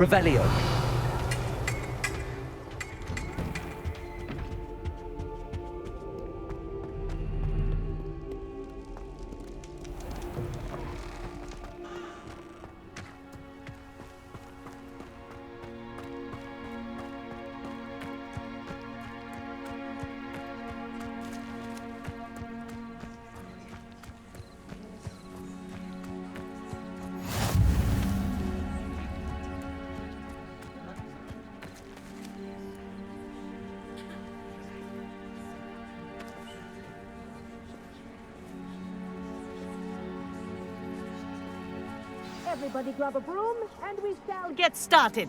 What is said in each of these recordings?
Revelio. Everybody grab a broom, and we shall get started.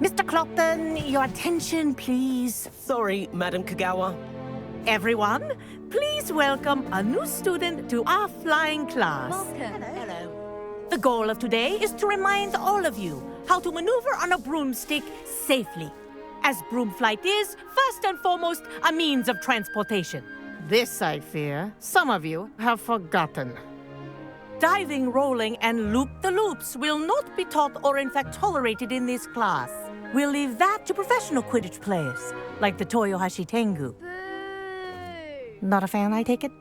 Mr. Clopton, your attention, please. Sorry, Madam Kagawa. Everyone, please welcome a new student to our flying class. Welcome. Hello. The goal of today is to remind all of you how to maneuver on a broomstick safely, as broom flight is, first and foremost, a means of transportation. This, I fear, some of you have forgotten. Diving, rolling, and loop-the-loops will not be taught or in fact tolerated in this class. We'll leave that to professional Quidditch players, like the Toyohashi Tengu. Boo! Not a fan, I take it?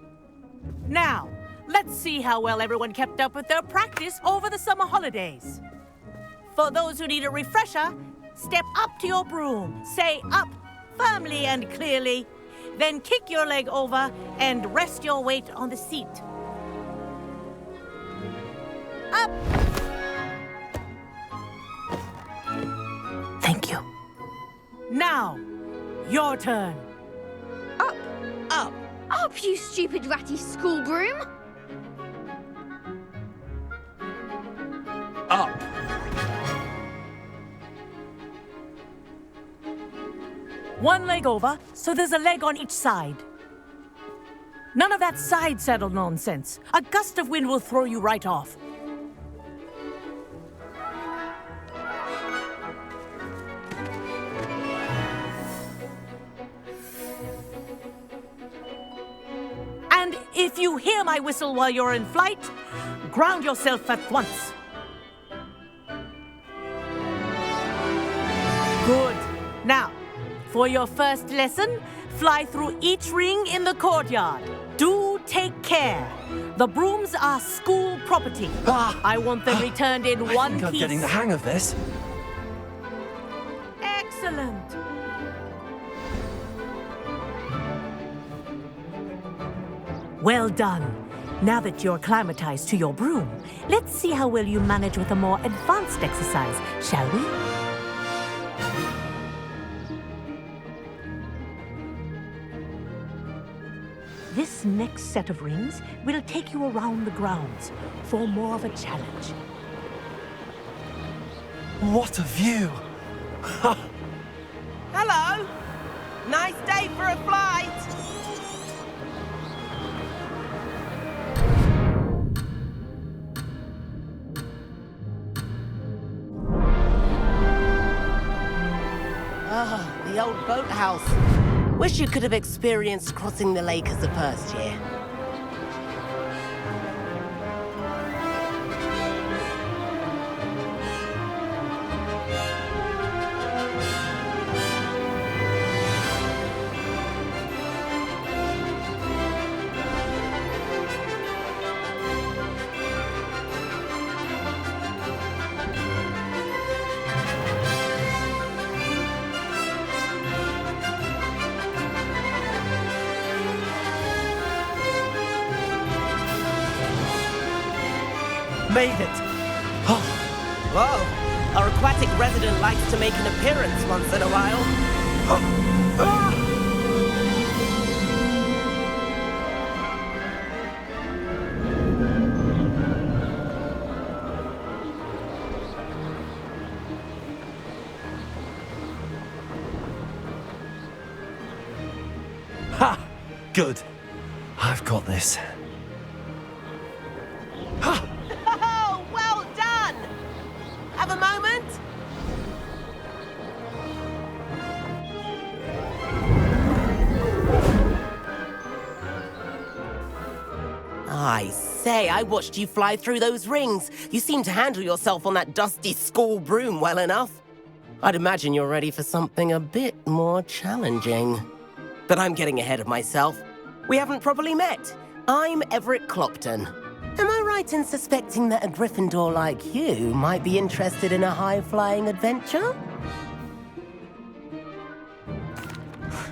Now, let's see how well everyone kept up with their practice over the summer holidays. For those who need a refresher, step up to your broom, say up firmly and clearly, then kick your leg over and rest your weight on the seat. Up! Thank you. Now, your turn. Up! Up. Up, you stupid ratty school broom! Up. One leg over, so there's a leg on each side. None of that side saddle nonsense. A gust of wind will throw you right off. And if you hear my whistle while you're in flight, ground yourself at once. Good. Now, for your first lesson, fly through each ring in the courtyard. Do take care. The brooms are school property. I want them returned in one I think I'm piece. getting the hang of this. Excellent. Well done. Now that you're acclimatized to your broom, let's see how well you manage with a more advanced exercise, shall we? This next set of rings will take you around the grounds for more of a challenge. What a view! Hello. Nice day for a flight. Ah, the old boathouse. Wish you could have experienced crossing the lake as a first year. Made it! Oh, Whoa! Our aquatic resident likes to make an appearance once in a while. ha! Good. I've got this. Ha! Oh, well done! Have a moment? I say, I watched you fly through those rings. You seem to handle yourself on that dusty school broom well enough. I'd imagine you're ready for something a bit more challenging. But I'm getting ahead of myself. We haven't properly met. I'm Everett Clopton. Am I right in suspecting that a Gryffindor like you might be interested in a high-flying adventure?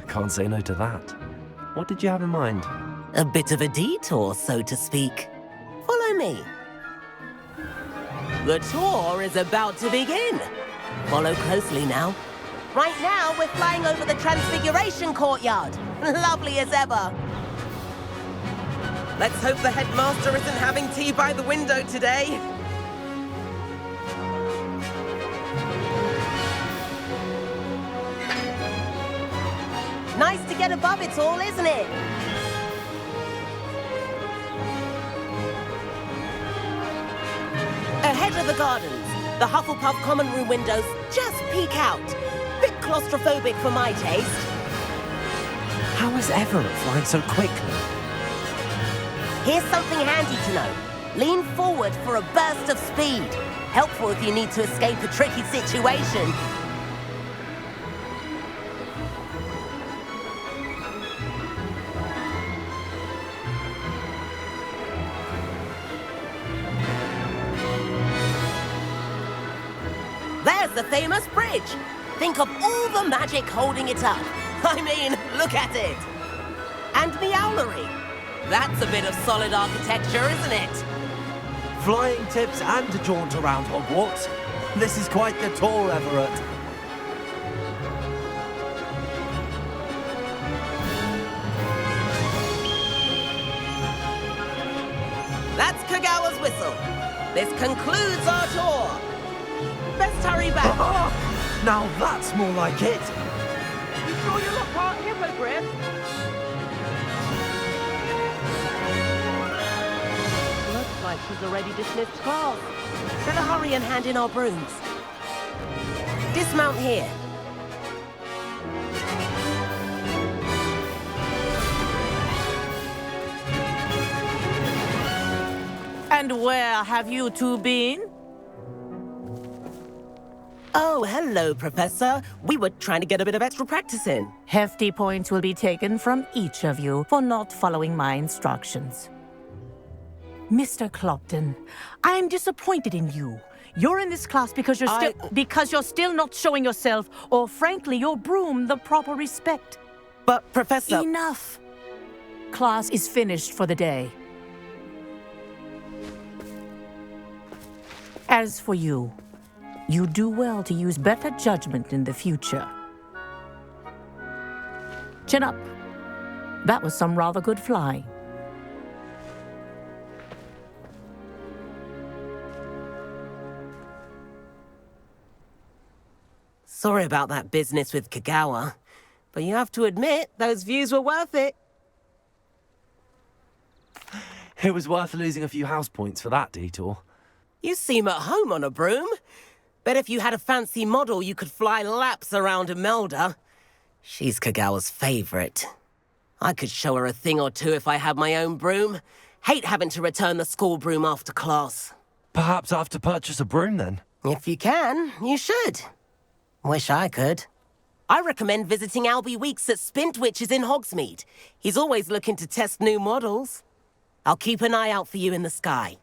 Can't say no to that. What did you have in mind? A bit of a detour, so to speak. Follow me. The tour is about to begin. Follow closely now. Right now, we're flying over the Transfiguration Courtyard. Lovely as ever. Let's hope the headmaster isn't having tea by the window today. Nice to get above it all, isn't it? Ahead of the gardens, the Hufflepuff common room windows just peek out. Bit claustrophobic for my taste. How is Everett flying so quickly? Here's something handy to know. Lean forward for a burst of speed. Helpful if you need to escape a tricky situation. There's the famous bridge. Think of all the magic holding it up. I mean, look at it. And Meowlery. That's a bit of solid architecture, isn't it? Flying tips and a jaunt around Hogwarts. This is quite the tour, Everett. That's Kagawa's whistle. This concludes our tour. Best hurry back. Now that's more like it. You sure you're not part hippogriff? Looks like she's already dismissed class. Better hurry and hand in our brooms. Dismount here. And where have you two been? Oh, hello, Professor. We were trying to get a bit of extra practice in. Hefty points will be taken from each of you for not following my instructions. Mr. Clopton, I'm disappointed in you. You're in this class because you're still not showing yourself, or frankly, your broom the proper respect. But, Professor... Enough. Class is finished for the day. As for you, you do well to use better judgment in the future. Chin up. That was some rather good flying. Sorry about that business with Kagawa, but you have to admit, those views were worth it. It was worth losing a few house points for that detour. You seem at home on a broom. Bet if you had a fancy model, you could fly laps around Imelda. She's Kagawa's favorite. I could show her a thing or two if I had my own broom. Hate having to return the school broom after class. Perhaps I have to purchase a broom then. If you can, you should. Wish I could. I recommend visiting Albie Weeks at Spintwitches in Hogsmeade. He's always looking to test new models. I'll keep an eye out for you in the sky.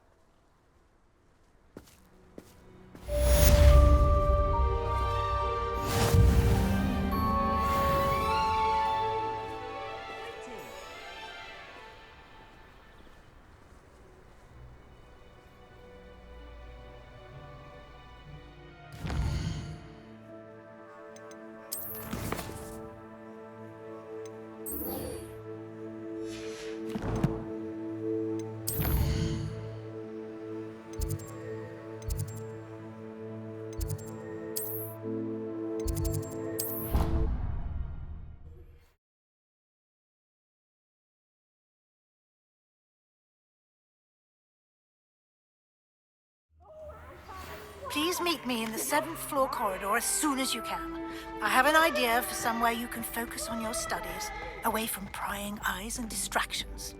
Please meet me in the 7th floor corridor as soon as you can. I have an idea for somewhere you can focus on your studies, away from prying eyes and distractions.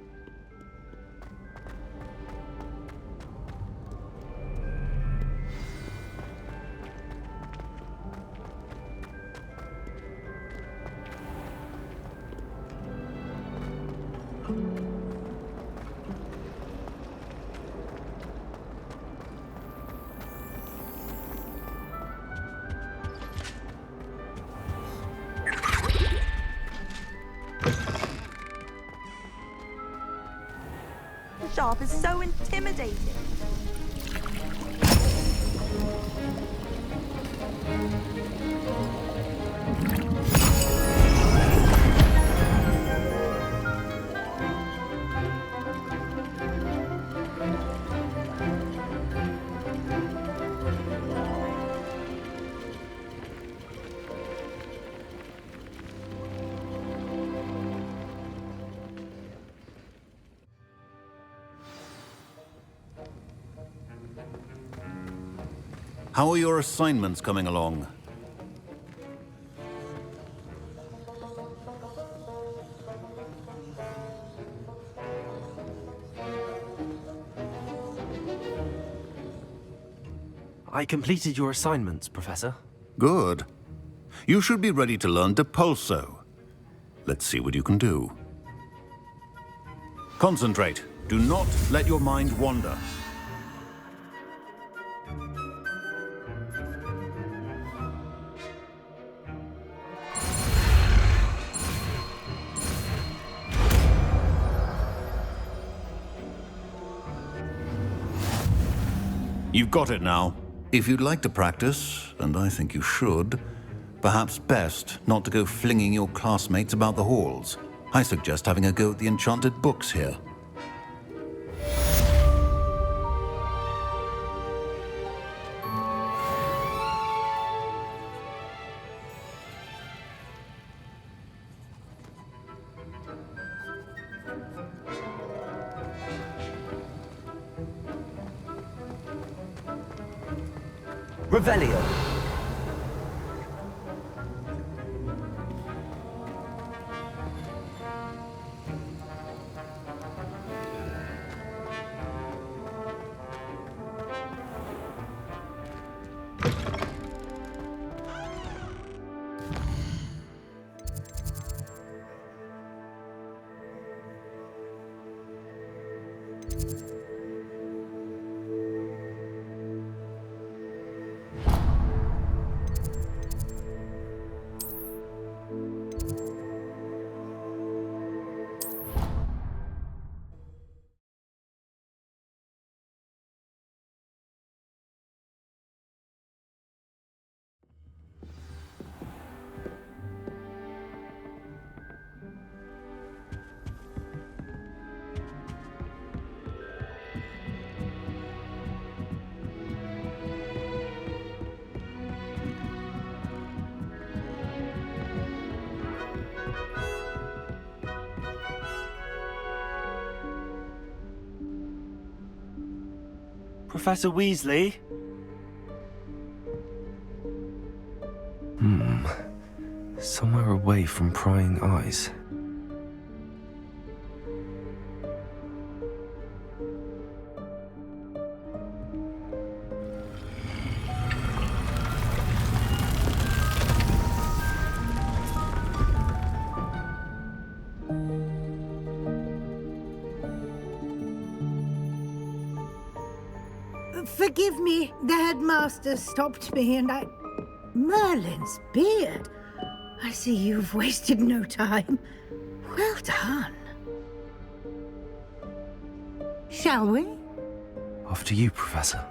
shop is so intimidating. How are your assignments coming along? I completed your assignments, Professor. Good. You should be ready to learn Depulso. Let's see what you can do. Concentrate. Do not let your mind wander. You've got it now. If you'd like to practice, and I think you should, perhaps best not to go flinging your classmates about the halls. I suggest having a go at the enchanted books here. Revelio. Professor Weasley? Somewhere away from prying eyes. Forgive me, the headmaster stopped me and I... Merlin's beard. I see you've wasted no time. Well done. Shall we? After you, Professor.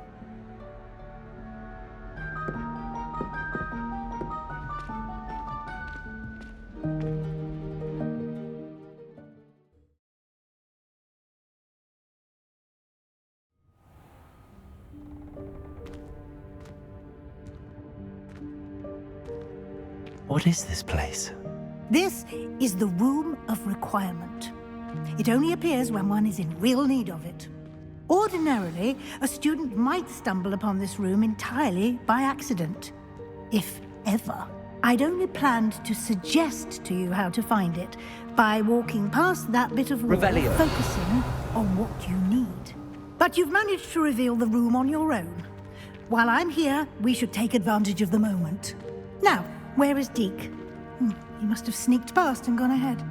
What is this place? This is the Room of Requirement. It only appears when one is in real need of it. Ordinarily, a student might stumble upon this room entirely by accident. If ever. I'd only planned to suggest to you how to find it by walking past that bit of wall, Revelio. focusing on what you need. But you've managed to reveal the room on your own. While I'm here, we should take advantage of the moment. Now, where is Deke? He must have sneaked past and gone ahead.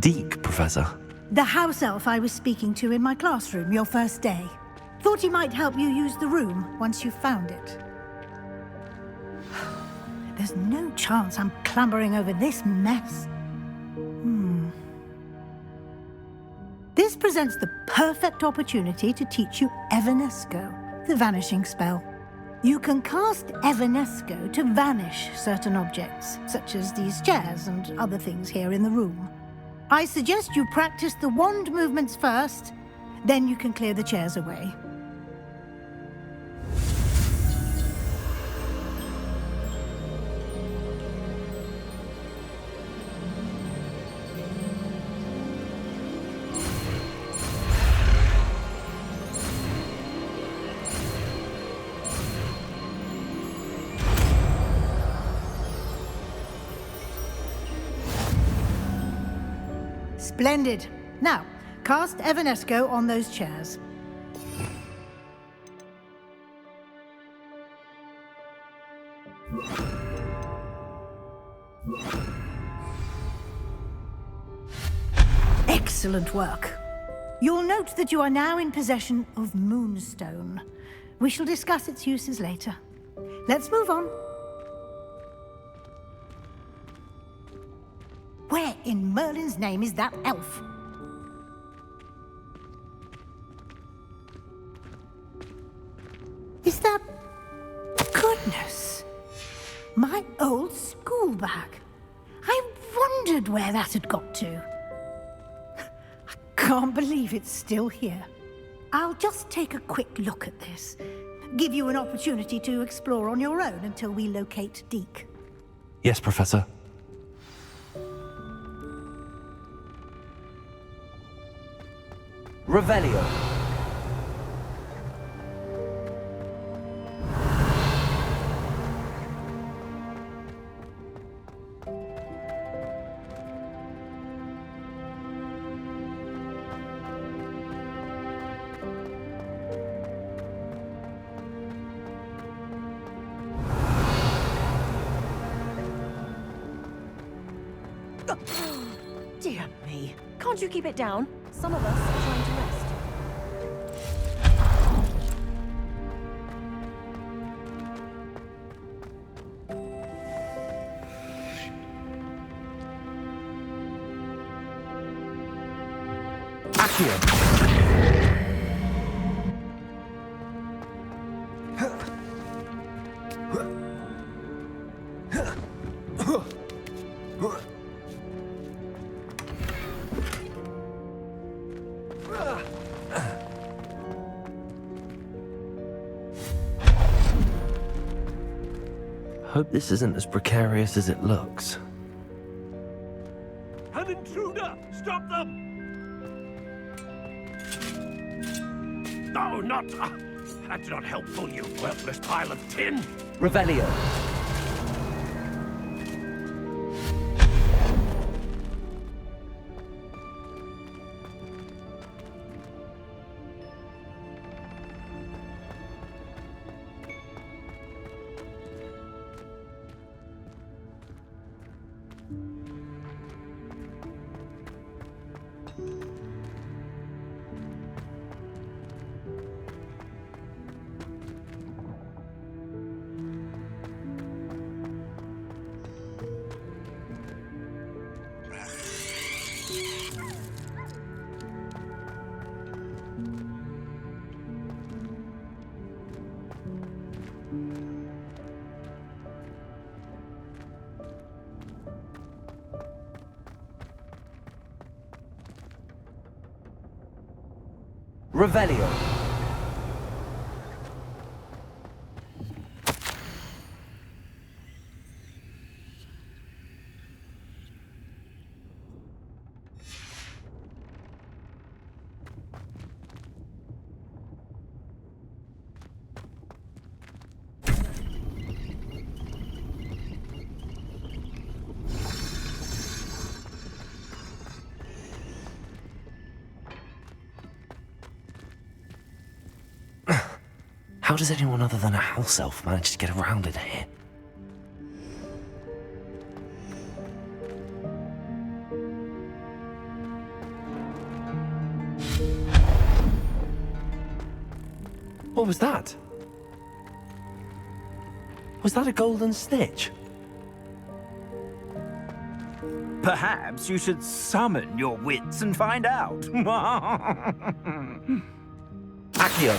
Deke, Professor. The house elf I was speaking to in my classroom your first day. Thought he might help you use the room once you found it. There's no chance I'm clambering over this mess. This presents the perfect opportunity to teach you Evanesco, the vanishing spell. You can cast Evanesco to vanish certain objects, such as these chairs and other things here in the room. I suggest you practice the wand movements first, then you can clear the chairs away. Splendid. Now, cast Evanesco on those chairs. Excellent work. You'll note that you are now in possession of Moonstone. We shall discuss its uses later. Let's move on. Where in Merlin's name is that elf? Is that... Goodness! My old school bag. I wondered where that had got to. I can't believe it's still here. I'll just take a quick look at this. Give you an opportunity to explore on your own until we locate Deke. Yes, Professor. Revelio. Dear me. Can't you keep it down? Some of us are trying to rest. Hope this isn't as precarious as it looks. An intruder! Stop them! No, not... that's not helpful, you worthless pile of tin! Revelio. Revelio. How does anyone other than a house elf manage to get around in here? What was that? Was that a golden snitch? Perhaps you should summon your wits and find out. Accio.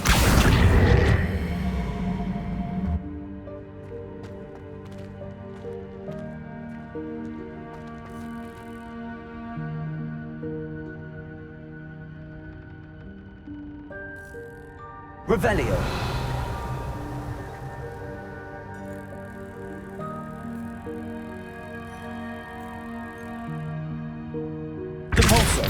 Revelio. Depulso.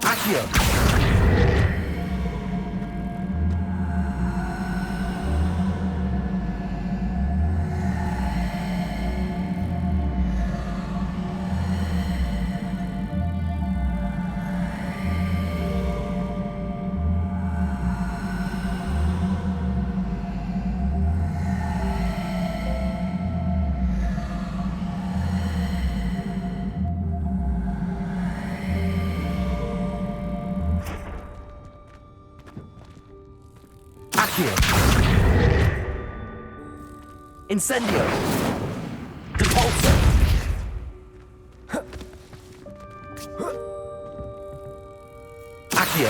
Accio. Accio. Incendio. Depulso. Accio.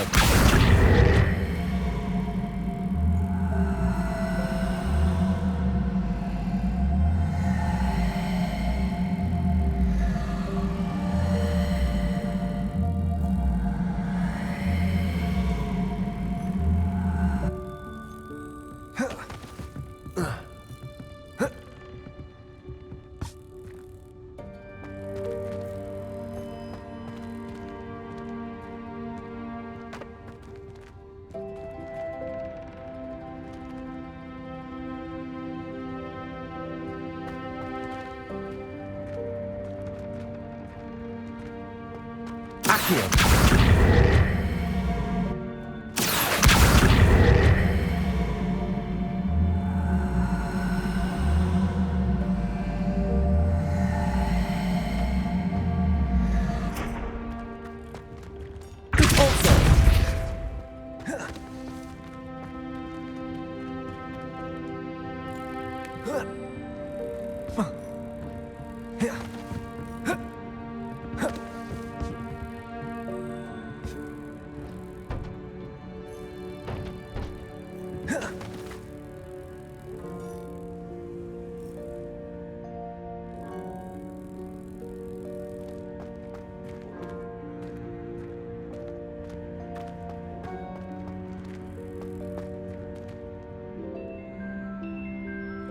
Accio. Depulso.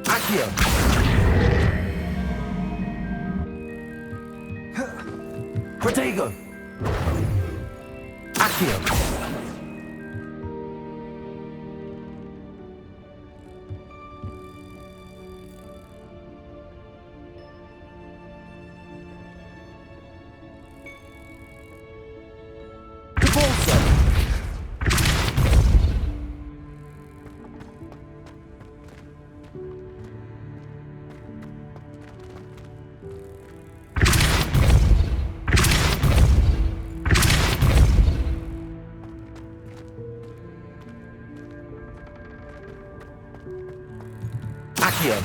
Accio. Protego. Accio. Depulso. Accio.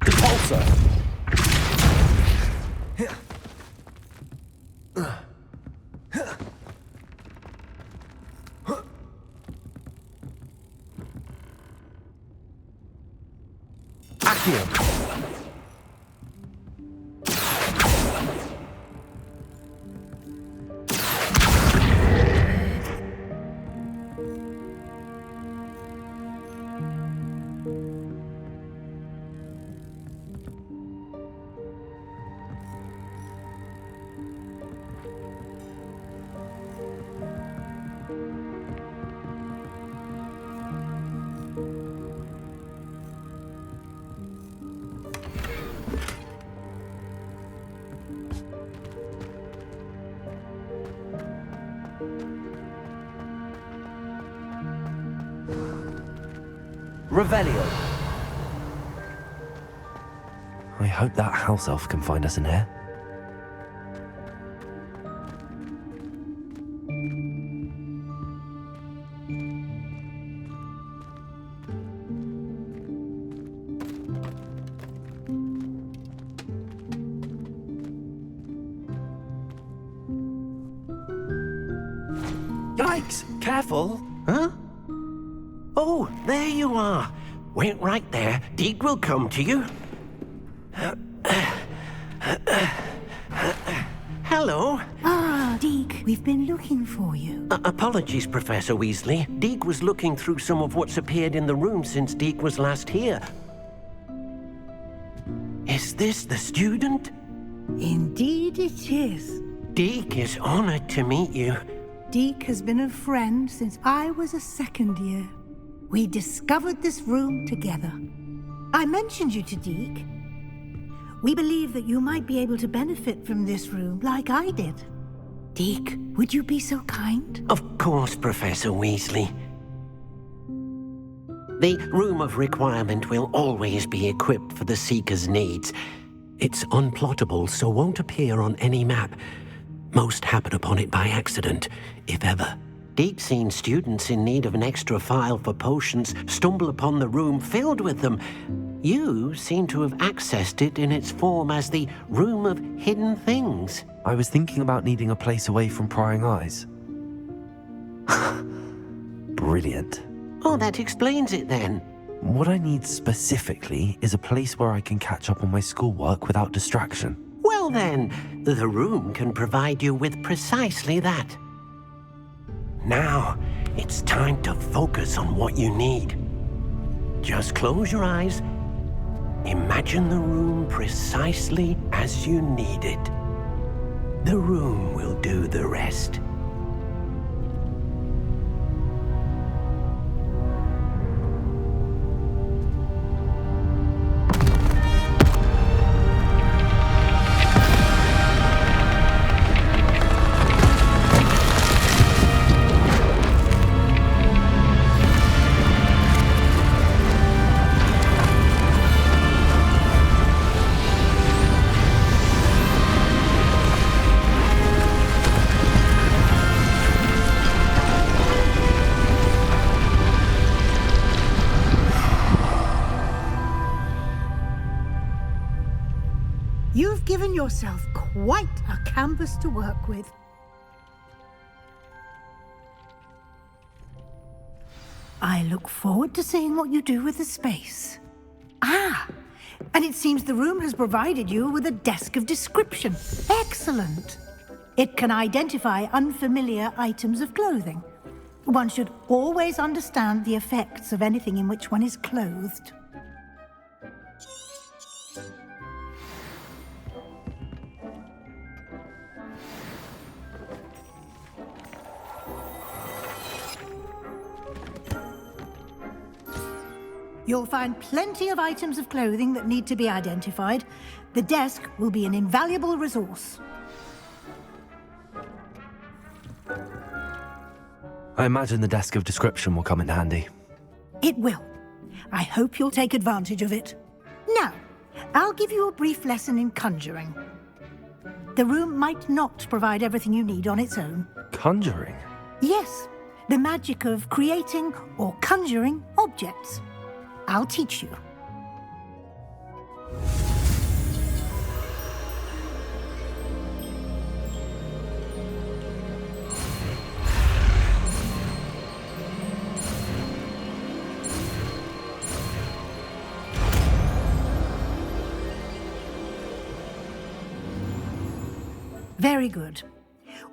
Depulso. Accio. Revelio. I hope that house elf can find us in here. Yikes! Careful! Huh? Oh, there you are. Wait right there. Deke will come to you. Hello. Ah, Deke, we've been looking for you. Apologies, Professor Weasley. Deke was looking through some of what's appeared in the room since Deke was last here. Is this the student? Indeed it is. Deke is honored to meet you. Deke has been a friend since I was a second year. We discovered this room together. I mentioned you to Deke. We believe that you might be able to benefit from this room like I did. Deke, would you be so kind? Of course, Professor Weasley. The Room of Requirement will always be equipped for the Seeker's needs. It's unplottable, so won't appear on any map. Most happen upon it by accident, if ever. Deke's seen students in need of an extra file for potions stumble upon the room filled with them. You seem to have accessed it in its form as the Room of Hidden Things. I was thinking about needing a place away from prying eyes. Brilliant. Oh, that explains it then. What I need specifically is a place where I can catch up on my schoolwork without distraction. Well then, the room can provide you with precisely that. Now, it's time to focus on what you need. Just close your eyes. Imagine the room precisely as you need it. The room will do the rest. You've given yourself quite a canvas to work with. I look forward to seeing what you do with the space. Ah, and it seems the room has provided you with a desk of description. Excellent. It can identify unfamiliar items of clothing. One should always understand the effects of anything in which one is clothed. You'll find plenty of items of clothing that need to be identified. The desk will be an invaluable resource. I imagine the desk of description will come in handy. It will. I hope you'll take advantage of it. Now, I'll give you a brief lesson in conjuring. The room might not provide everything you need on its own. Conjuring? Yes, the magic of creating or conjuring objects. I'll teach you. Very good.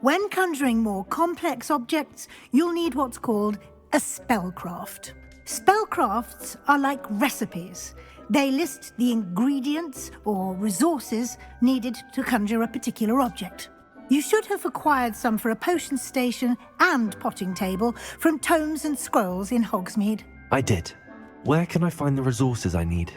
When conjuring more complex objects, you'll need what's called a spellcraft. Spellcrafts are like recipes. They list the ingredients or resources needed to conjure a particular object. You should have acquired some for a potion station and potting table from tomes and scrolls in Hogsmeade. I did. Where can I find the resources I need?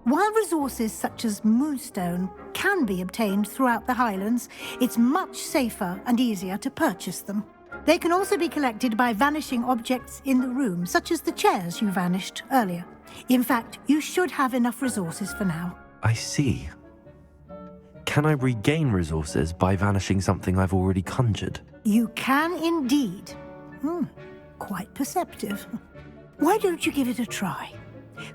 While resources such as moonstone can be obtained throughout the Highlands, it's much safer and easier to purchase them. They can also be collected by vanishing objects in the room, such as the chairs you vanished earlier. In fact, you should have enough resources for now. I see. Can I regain resources by vanishing something I've already conjured? You can indeed. Quite perceptive. Why don't you give it a try?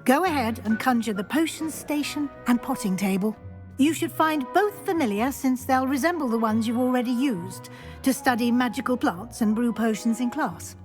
Go ahead and conjure the potions station and potting table. You should find both familiar, since they'll resemble the ones you've already used to study magical plants and brew potions in class.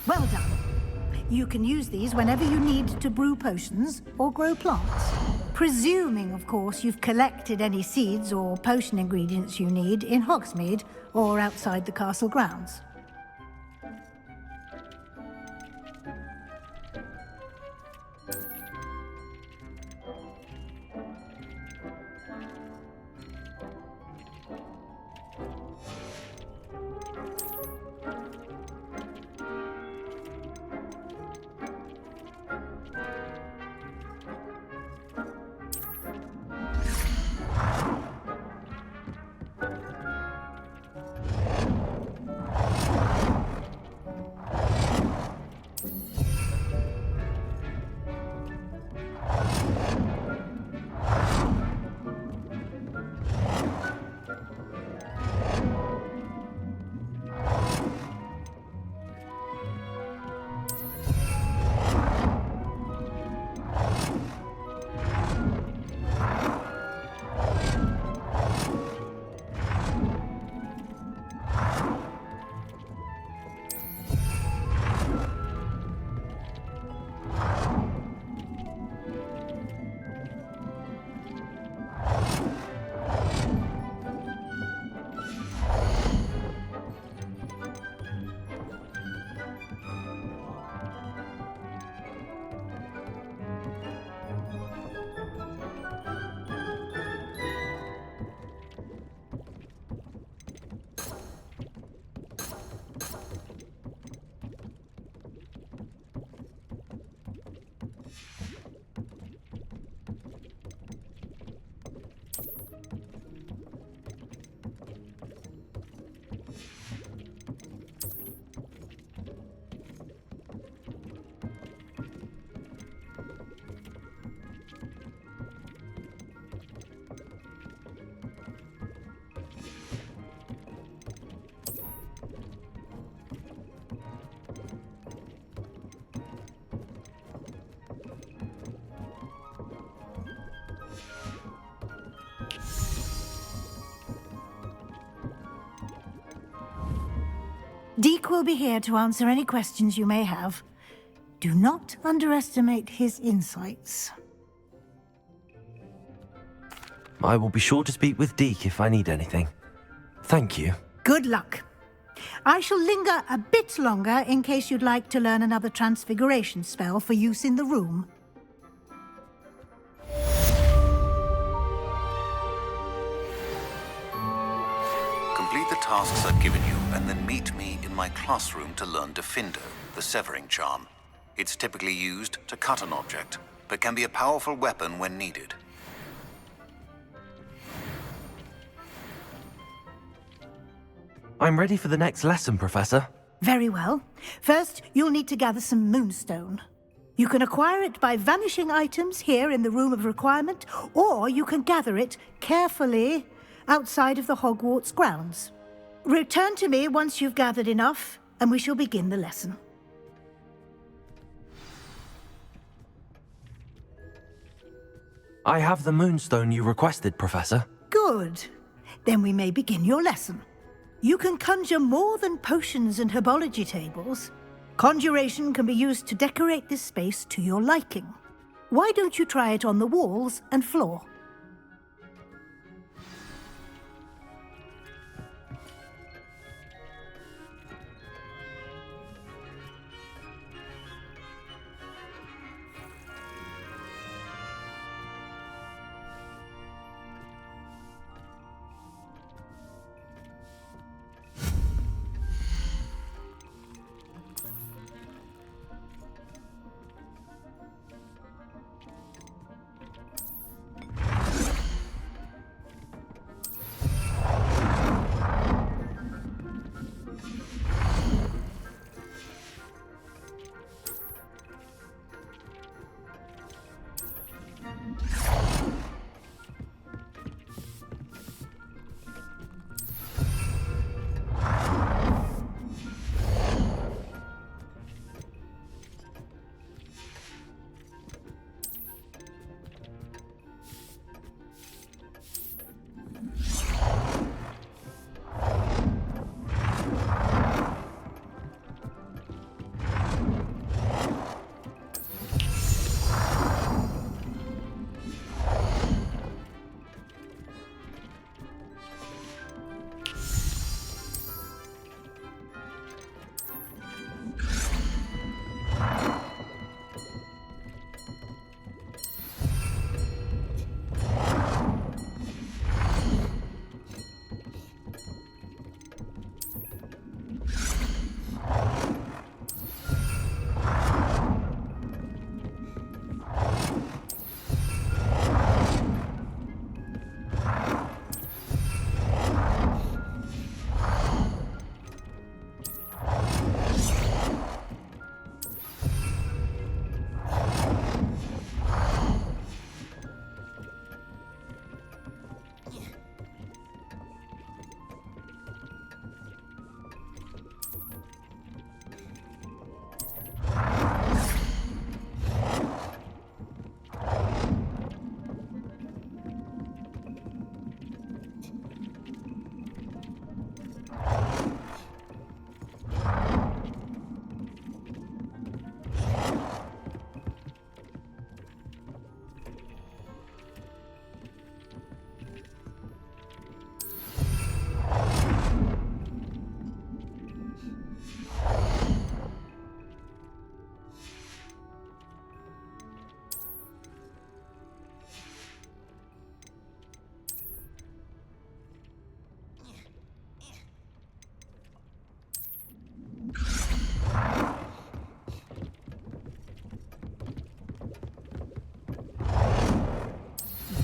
Well done. You can use these whenever you need to brew potions or grow plants. Presuming, of course, you've collected any seeds or potion ingredients you need in Hogsmeade or outside the castle grounds. Deke will be here to answer any questions you may have. Do not underestimate his insights. I will be sure to speak with Deke if I need anything. Thank you. Good luck. I shall linger a bit longer in case you'd like to learn another transfiguration spell for use in the room. Complete the tasks I've given you, and then meet me in my classroom to learn Defindo, the severing charm. It's typically used to cut an object, but can be a powerful weapon when needed. I'm ready for the next lesson, Professor. Very well. First, you'll need to gather some moonstone. You can acquire it by vanishing items here in the Room of Requirement, or you can gather it carefully outside of the Hogwarts grounds. Return to me once you've gathered enough, and we shall begin the lesson. I have the moonstone you requested, Professor. Good. Then we may begin your lesson. You can conjure more than potions and herbology tables. Conjuration can be used to decorate this space to your liking. Why don't you try it on the walls and floor?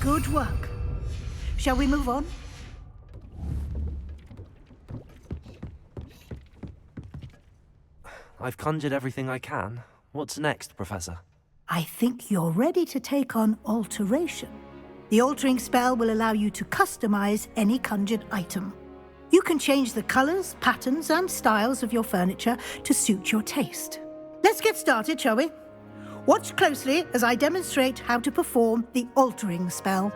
Good work. Shall we move on? I've conjured everything I can. What's next, Professor? I think you're ready to take on alteration. The altering spell will allow you to customize any conjured item. You can change the colors, patterns, and styles of your furniture to suit your taste. Let's get started, shall we? Watch closely as I demonstrate how to perform the altering spell.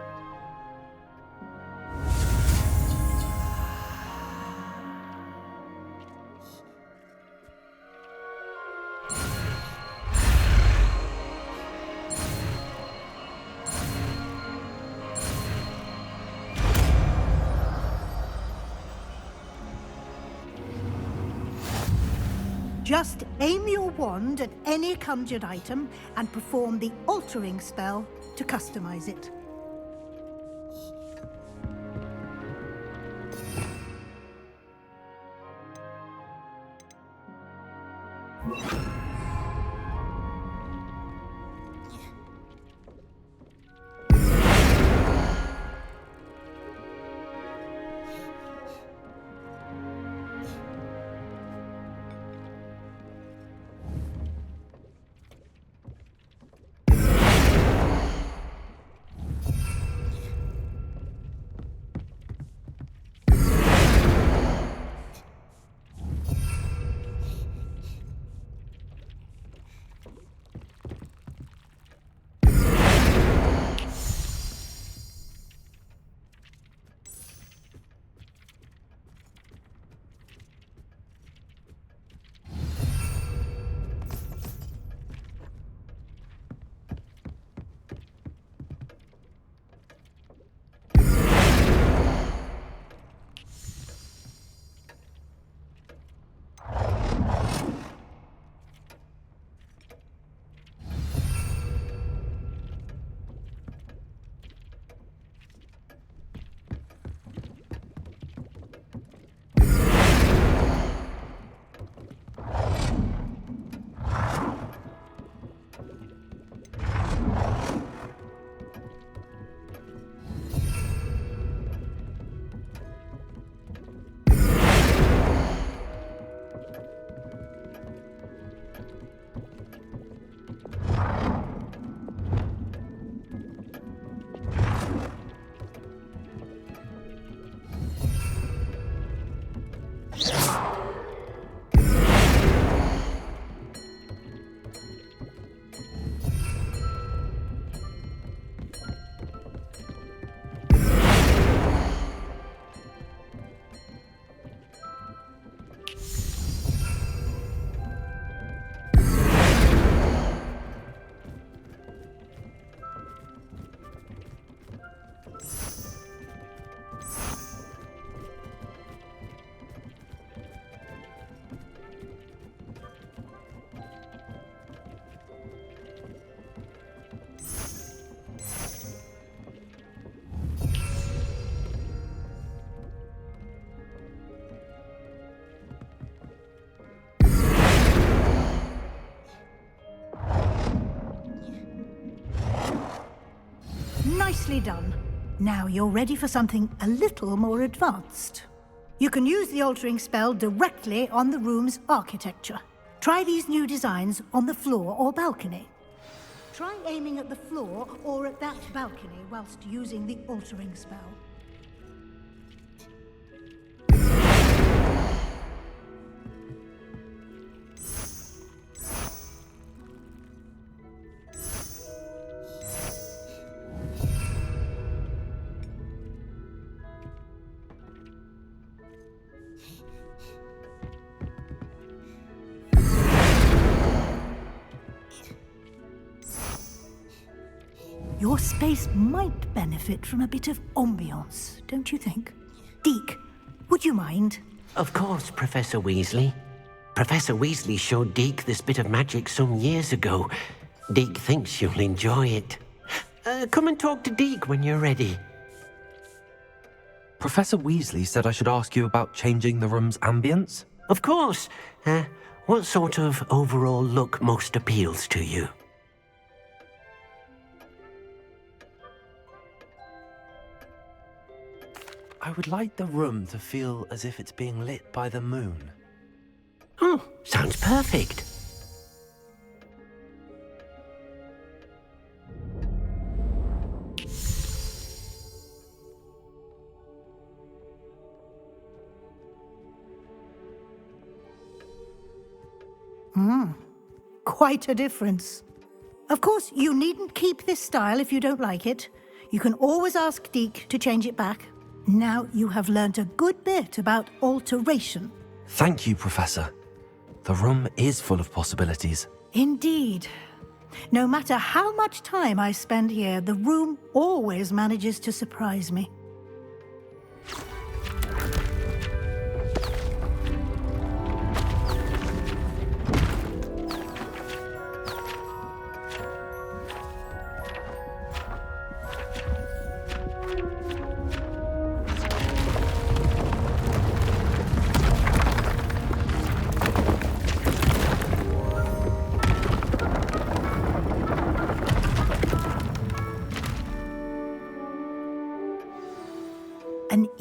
Just aim your wand at any conjured item and perform the altering spell to customize it. Nicely done. Now you're ready for something a little more advanced. You can use the altering spell directly on the room's architecture. Try these new designs on the floor or balcony. Try aiming at the floor or at that balcony whilst using the altering spell. Your space might benefit from a bit of ambiance, don't you think? Deke, would you mind? Of course, Professor Weasley. Professor Weasley showed Deke this bit of magic some years ago. Deke thinks you'll enjoy it. Come and talk to Deke when you're ready. Professor Weasley said I should ask you about changing the room's ambience? Of course. What sort of overall look most appeals to you? I would like the room to feel as if it's being lit by the moon. Oh, sounds perfect. Quite a difference. Of course, you needn't keep this style if you don't like it. You can always ask Deke to change it back. Now you have learnt a good bit about alteration. Thank you, Professor. The room is full of possibilities. Indeed. No matter how much time I spend here, the room always manages to surprise me.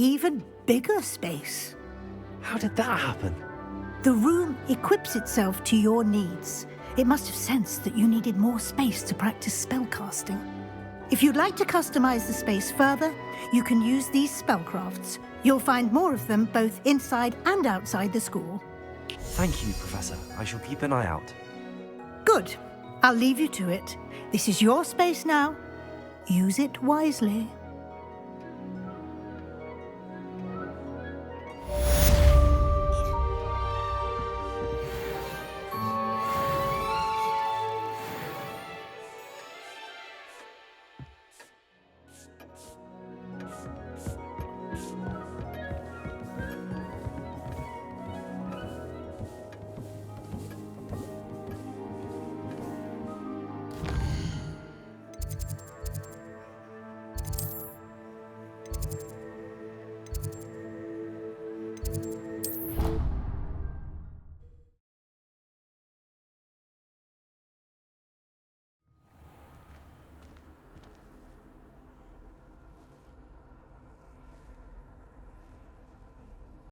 even bigger space. How did that happen? The room equips itself to your needs. It must have sensed that you needed more space to practice spellcasting. If you'd like to customize the space further, you can use these spellcrafts. You'll find more of them both inside and outside the school. Thank you, Professor. I shall keep an eye out. Good. I'll leave you to it. This is your space now. Use it wisely.